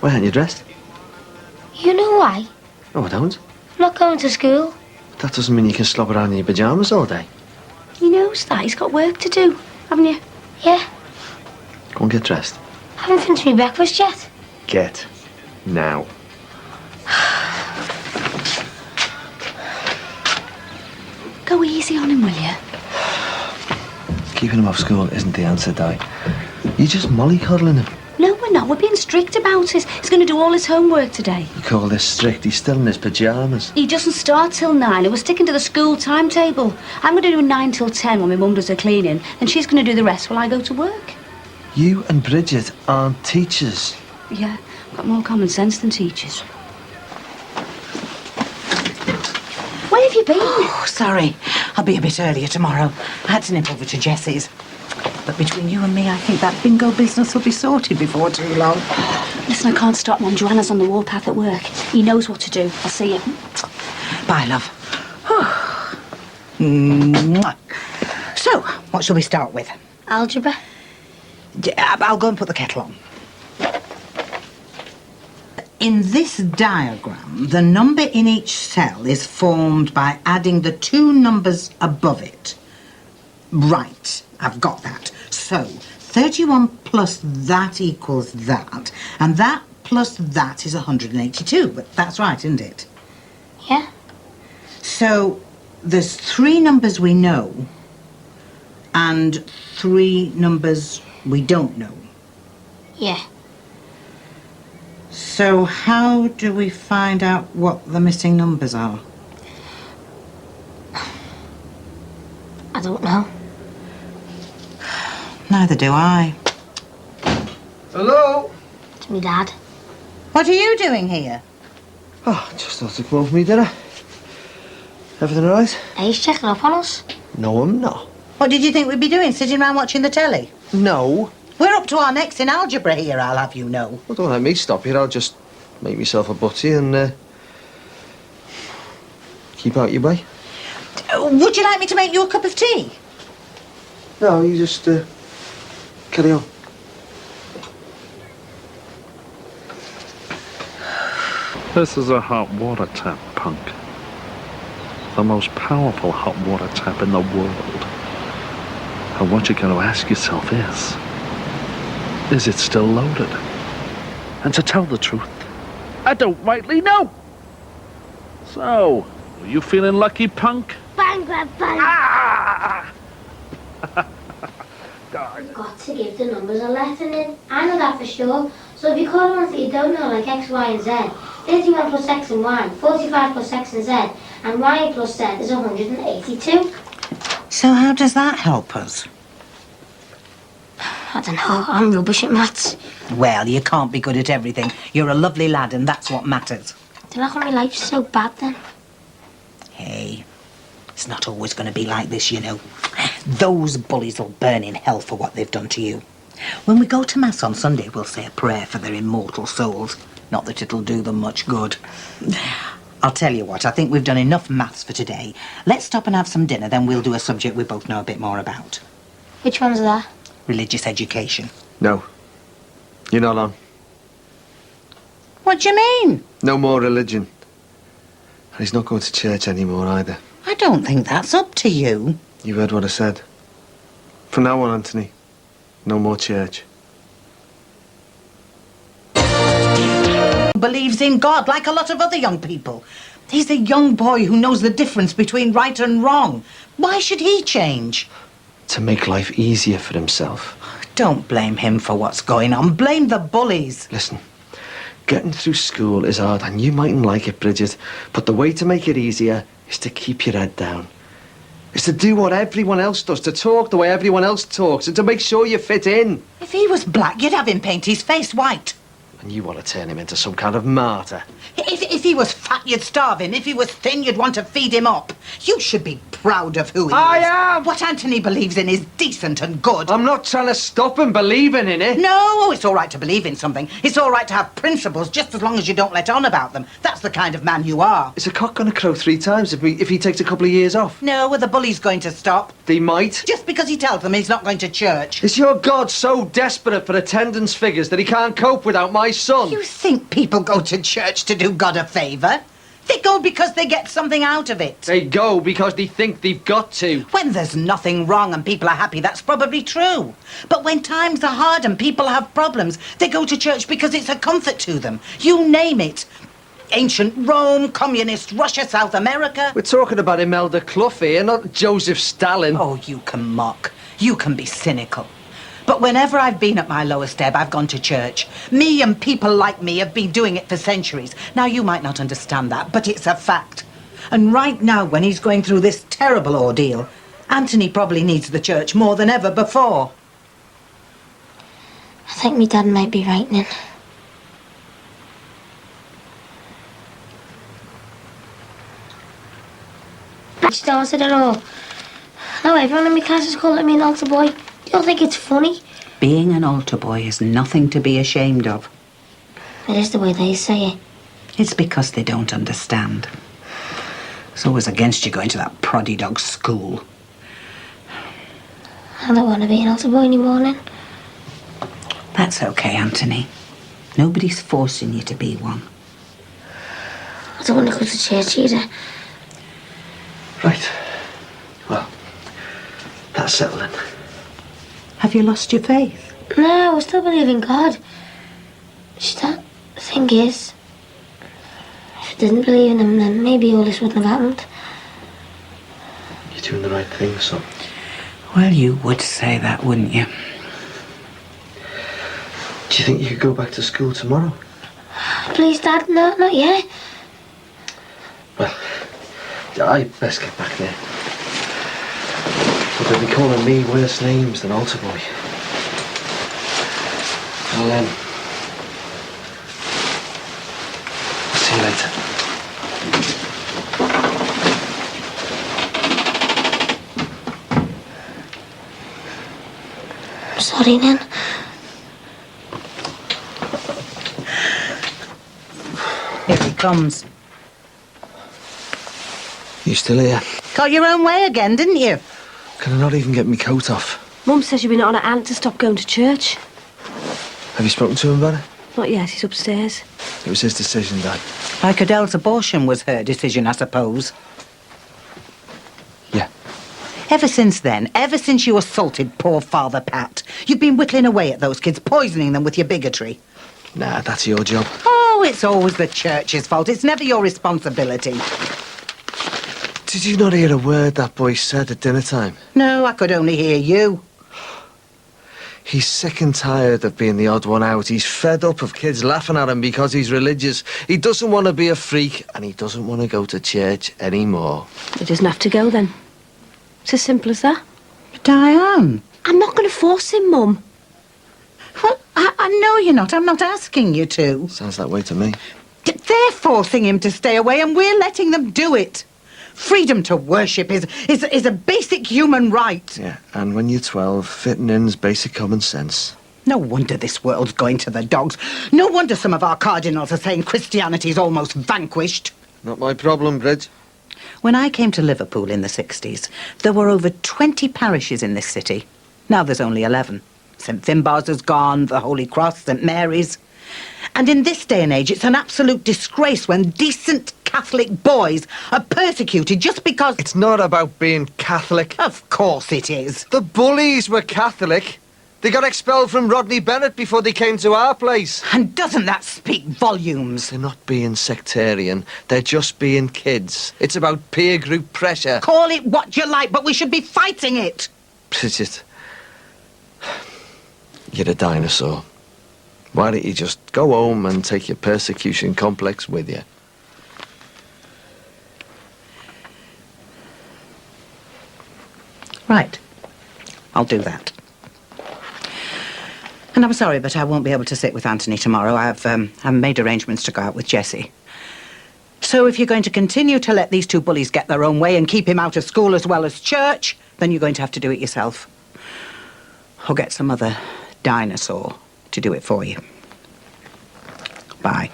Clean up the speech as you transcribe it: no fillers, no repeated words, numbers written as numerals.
Why aren't you dressed? You know why? No, I don't. I'm not going to school. But that doesn't mean you can slop around in your pyjamas all day. He knows that. He's got work to do, haven't you? Yeah. Go and get dressed. I haven't finished my breakfast yet. Get. Now. Go easy on him, will you? Keeping him off school isn't the answer, Di. You're just mollycoddling him. No, we're not. We're being strict about it. He's going to do all his homework today. You call this strict? He's still in his pyjamas. He doesn't start till 9, and we're sticking to the school timetable. I'm going to do 9 till 10 when my mum does her cleaning, and she's going to do the rest while I go to work. You and Bridget aren't teachers. Yeah, got more common sense than teachers. Where have you been? Oh, sorry. I'll be a bit earlier tomorrow. I had to nip over to Jessie's. But between you and me, I think that bingo business will be sorted before too long. Listen, I can't stop Mum. Joanna's on the warpath at work. He knows what to do. I'll see you. Bye, love. Mwah. So, what shall we start with? Algebra. I'll go and put the kettle on. In this diagram, the number in each cell is formed by adding the 2 numbers above it. Right, I've got that. So, 31 plus that equals that, and that plus that is 182. But that's right, isn't it? Yeah. So, there's 3 numbers we know, and 3 numbers we don't know. Yeah. So how do we find out what the missing numbers are? I don't know. Neither do I. Hello? It's me dad. What are you doing here? Oh, just thought to come home for me dinner. Everything all right? He's checking up on us. No, I'm not. What did you think we'd be doing, sitting around watching the telly? No. We're up to our necks in algebra here, I'll have you know. Well, don't let me stop you. I'll just make myself a butty and keep out your way. Would you like me to make you a cup of tea? No, you just carry on. This is a hot water tap, punk. The most powerful hot water tap in the world. And what you're going to ask yourself is it still loaded? And to tell the truth, I don't rightly know. So, are you feeling lucky, punk? Bang, bang, bang. Ah! You've got to give the numbers a letter in. I know that for sure. So if you call ones that you don't know, like X, Y, and Z, 31 plus X and Y, 45 plus X and Z, and Y plus Z is 182. So how does that help us? I don't know. I'm rubbish at maths. Well, you can't be good at everything. You're a lovely lad, and that's what matters. Do you reckon my life's so bad then? Hey, it's not always going to be like this, you know. Those bullies will burn in hell for what they've done to you. When we go to Mass on Sunday, we'll say a prayer for their immortal souls. Not that it'll do them much good. I'll tell you what, I think we've done enough maths for today. Let's stop and have some dinner, then we'll do a subject we both know a bit more about. Which one's that? Religious education. No. You're not on. What do you mean? No more religion. And he's not going to church anymore either. I don't think that's up to you. You heard what I said. From now on, Anthony, no more church. Believes in God like a lot of other young people. He's a young boy who knows the difference between right and wrong. Why should he change? To make life easier for himself. Don't blame him for what's going on. Blame the bullies. Listen, getting through school is hard, and you mightn't like it, Bridget, but the way to make it easier is to keep your head down. It's to do what everyone else does, to talk the way everyone else talks, and to make sure you fit in. If he was black, you'd have him paint his face white. And you want to turn him into some kind of martyr. If he was fat, you'd starve him. If he was thin, you'd want to feed him up. You should be proud of who he is. I am! What Anthony believes in is decent and good. I'm not trying to stop him believing in it. No, it's all right to believe in something. It's all right to have principles, just as long as you don't let on about them. That's the kind of man you are. Is a cock going to crow 3 times if he takes a couple of years off? No, are the bullies going to stop? They might. Just because he tells them he's not going to church. Is your God so desperate for attendance figures that he can't cope without my son. You think people go to church to do God a favour? They go because they get something out of it. They go because they think they've got to. When there's nothing wrong and people are happy, that's probably true. But when times are hard and people have problems, they go to church because it's a comfort to them. You name it. Ancient Rome, communist Russia, South America. We're talking about Imelda Clough here, not Joseph Stalin. Oh, you can mock. You can be cynical. But whenever I've been at my lowest ebb, I've gone to church. Me and people like me have been doing it for centuries. Now, you might not understand that, but it's a fact. And right now, when he's going through this terrible ordeal, Anthony probably needs the church more than ever before. I think my dad might be right then. I started it all. Now everyone in my class is calling me an altar boy. You don't think it's funny? Being an altar boy is nothing to be ashamed of. It is the way they say it. It's because they don't understand. It's always against you going to that proddy dog school. I don't want to be an altar boy anymore then. That's okay, Anthony. Nobody's forcing you to be one. I don't want to go to church either. Right. Well, that's settling. Have you lost your faith? No, I still believe in God. Just that the thing is, if I didn't believe in him, then maybe all this wouldn't have happened. You're doing the right thing, son. Well, you would say that, wouldn't you? Do you think you could go back to school tomorrow? Please, Dad, no, not yet. Well, I best get back there. But they'll be calling me worse names than altar boy. I'll see you later. I'm sorry, Nan. Here he comes. You still here? Got your own way again, didn't you? Can I not even get my coat off? Mum says you've been on her aunt to stop going to church. Have you spoken to him about it? Not yet, he's upstairs. It was his decision, Dad. Like Adele's abortion was her decision, I suppose. Yeah. Ever since then, ever since you assaulted poor Father Pat, you've been whittling away at those kids, poisoning them with your bigotry. Nah, that's your job. Oh, it's always the church's fault. It's never your responsibility. Did you not hear a word that boy said at dinner time? No, I could only hear you. He's sick and tired of being the odd one out. He's fed up of kids laughing at him because he's religious. He doesn't want to be a freak, and he doesn't want to go to church anymore. He doesn't have to go then. It's as simple as that. Diane. I'm not going to force him, Mum. Well, I know you're not. I'm not asking you to. Sounds that way to me. They're forcing him to stay away, and we're letting them do it. Freedom to worship is a basic human right. Yeah, and when you're 12, fitting in's basic common sense. No wonder this world's going to the dogs. No wonder some of our cardinals are saying Christianity's almost vanquished. Not my problem, Bridge. When I came to Liverpool in the 60s, there were over 20 parishes in this city. Now there's only 11. St Finbarr's has gone, the Holy Cross, St Mary's. And in this day and age, it's an absolute disgrace when decent Catholic boys are persecuted just because... It's not about being Catholic. Of course it is. The bullies were Catholic. They got expelled from Rodney Bennett before they came to our place. And doesn't that speak volumes? They're not being sectarian. They're just being kids. It's about peer group pressure. Call it what you like, but we should be fighting it. Bridget, you're a dinosaur. Why don't you just go home and take your persecution complex with you? Right. I'll do that. And I'm sorry, but I won't be able to sit with Anthony tomorrow. I've made arrangements to go out with Jessie. So if you're going to continue to let these two bullies get their own way and keep him out of school as well as church, then you're going to have to do it yourself. Or get some other dinosaur to do it for you. Bye.